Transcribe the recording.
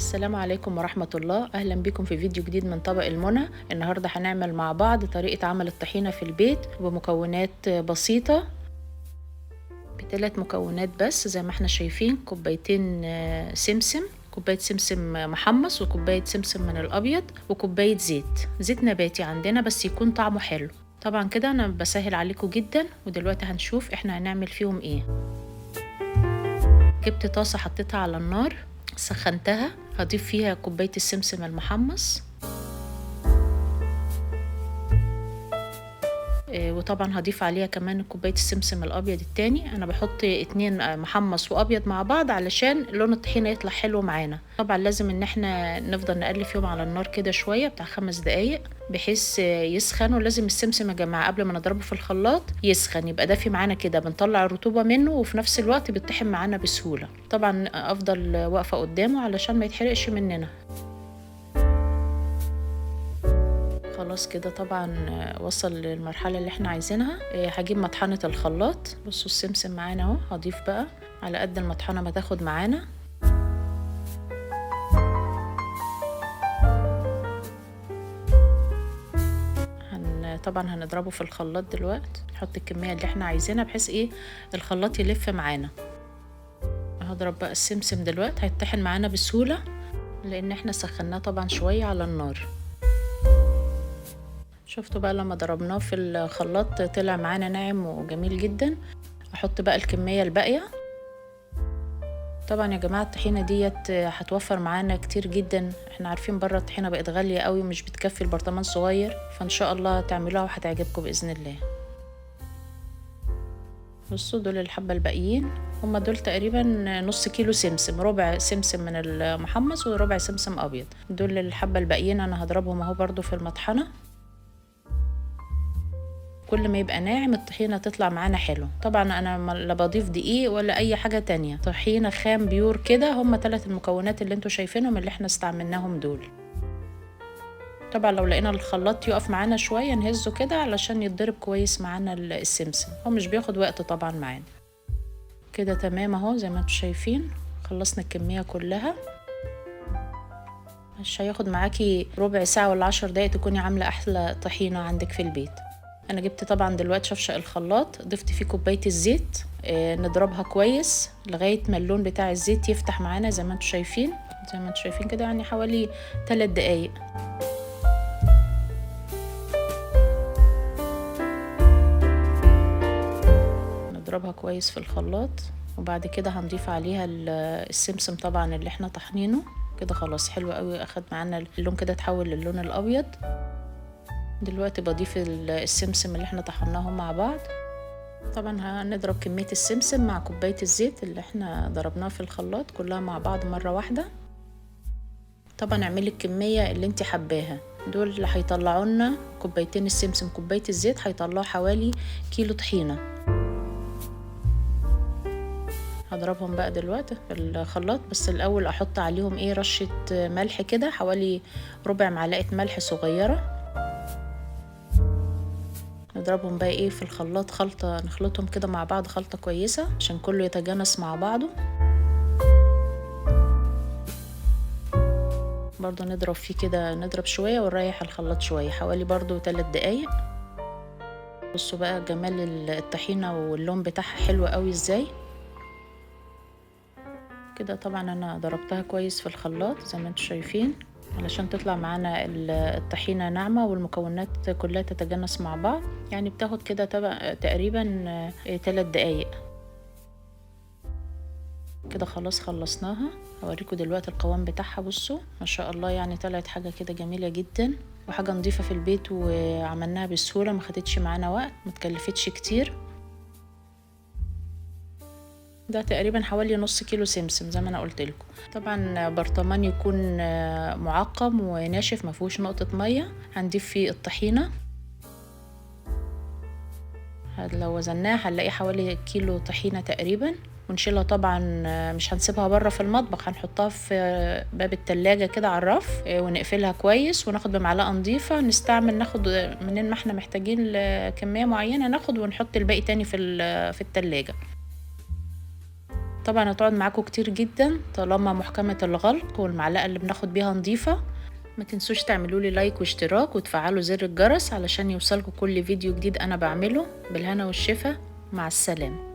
السلام عليكم ورحمة الله. أهلا بكم في فيديو جديد من طبق المنى. النهاردة هنعمل مع بعض طريقة عمل الطحينة في البيت بمكونات بسيطة، بثلاث مكونات بس. زي ما احنا شايفين كوبايتين سمسم، كوباية سمسم محمص وكوباية سمسم من الأبيض وكوباية زيت نباتي عندنا بس يكون طعمه حلو. طبعا كده أنا بسهل عليكم جدا. ودلوقتي هنشوف احنا هنعمل فيهم ايه. جبت طاسة حطيتها على النار، سخنتها، هضيف فيها كوباية السمسم المحمص، وطبعا هضيف عليها كمان كوباية السمسم الأبيض التاني. أنا بحط اتنين محمص وأبيض مع بعض علشان لون الطحينة يطلع حلو معانا. طبعا لازم ان احنا نفضل نقلب فيهم على النار كده شوية بتاع 5 دقايق بحيث يسخن. ولازم السمسم يا جماعة قبل ما نضربه في الخلاط يسخن، يبقى دافي معانا كده، بنطلع الرطوبة منه وفي نفس الوقت بيتطحن معانا بسهولة. طبعا أفضل واقفة قدامه علشان ما يتحرقش مننا. خلاص كده طبعا وصل للمرحلة اللي احنا عايزينها. هجيب مطحنة الخلاط. بصوا السمسم معانا اهو، هضيف بقى على قد المطحنة ما تاخد معانا. طبعا هنضربه في الخلاط دلوقتي، نحط الكمية اللي احنا عايزينها بحيث ايه الخلاط يلف معانا. هضرب بقى السمسم دلوقتي، هيتطحن معانا بسهولة لان احنا سخناه طبعا شوية على النار. شفتوا بقى لما ضربناه في الخلاط طلع معانا ناعم وجميل جدا. احط بقى الكمية الباقية. طبعا يا جماعة الطحينة ديت هتوفر معانا كتير جدا. احنا عارفين بره الطحينة بقت غالية قوي ومش بتكفي البرطمان صغير، فان شاء الله تعملوها وهتعجبكم بإذن الله. بصوا دول الحبة الباقيين، هما دول تقريبا نص كيلو سمسم، ربع سمسم من المحمص وربع سمسم ابيض. دول الحبة الباقيين انا هضربهم اهو برضو في المطحنة. كل ما يبقى ناعم الطحينة تطلع معانا حلو. طبعا انا لا بضيف دقيق ولا اي حاجة تانية، طحينة خام بيور كده. هم 3 المكونات اللي انتوا شايفينهم اللي احنا استعملناهم دول. طبعا لو لقينا الخلاط يقف معانا شوية نهزه كده علشان يتضرب كويس معانا السمسم، هو مش بياخد وقت طبعا معانا. كده تمام اهو زي ما انتوا شايفين خلصنا الكمية كلها. مش هياخد معاكي ربع ساعة ولا 10 دقايق تكوني عاملة احلى طحينة عندك في البيت. انا جبت طبعا دلوقتي شفشق الخلاط، ضفت فيه كوبايه الزيت. نضربها كويس لغايه ما اللون بتاع الزيت يفتح معانا زي ما انتم شايفين. زي ما انتم شايفين كده يعني حوالي 3 دقايق. نضربها كويس في الخلاط وبعد كده هنضيف عليها السمسم طبعا اللي احنا طحنينه. كده خلاص حلو قوي، اخد معانا اللون كده اتحول للون الابيض. دلوقتي بضيف السمسم اللي احنا طحناهم مع بعض. طبعا هنضرب كمية السمسم مع كوباية الزيت اللي احنا ضربناها في الخلاط كلها مع بعض مرة واحدة. طبعا اعملي الكمية اللي انت حباها. دول اللي هيطلعوا لنا كوبايتين السمسم كوباية الزيت هيطلعوا حوالي كيلو طحينة. هضربهم بقى دلوقتي في الخلاط، بس الاول احط عليهم ايه رشة ملح كده، حوالي ربع معلقة ملح صغيرة. نضربهم بقى ايه في الخلاط خلطة، نخلطهم كده مع بعض خلطة كويسة عشان كله يتجانس مع بعضه. برضو نضرب فيه كده، نضرب شوية ونريح الخلاط شوية حوالي برضو 3 دقايق. بصوا بقى جمال الطحينة واللون بتاعها حلو قوي ازاي. كده طبعا انا ضربتها كويس في الخلاط زي ما انتم شايفين علشان تطلع معانا الطحينة ناعمة والمكونات كلها تتجانس مع بعض. يعني بتاخد كده تقريبا 3 دقايق. كده خلاص خلصناها. هوريكم دلوقتي القوام بتاعها. بصوا ما شاء الله، يعني طلعت حاجة كده جميلة جدا وحاجة نظيفة في البيت وعملناها بسهولة، ما خدتش معانا وقت، ما تكلفتش كتير. ده تقريبا حوالي نص كيلو سمسم زي ما انا قلت لكم. طبعا برطمان يكون معقم وناشف ما فيهوش نقطة مية، هنضيف فيه الطحينة. لو وزناها هنلاقي حوالي كيلو طحينة تقريبا. ونشيلها طبعا، مش هنسيبها بره في المطبخ، هنحطها في باب التلاجة كده على الرف ونقفلها كويس وناخد بمعلقة نظيفة نستعمل. ناخد منين ما احنا محتاجين كمية معينة ناخد ونحط الباقي تاني في التلاجة. طبعا هتقعد معاكم كتير جدا طالما محكمة الغلق، والمعلقة اللي بناخد بيها نظيفة. ما تنسوش تعملوا لي لايك واشتراك وتفعلوا زر الجرس علشان يوصلكوا كل فيديو جديد انا بعمله. بالهنا والشفا، مع السلامة.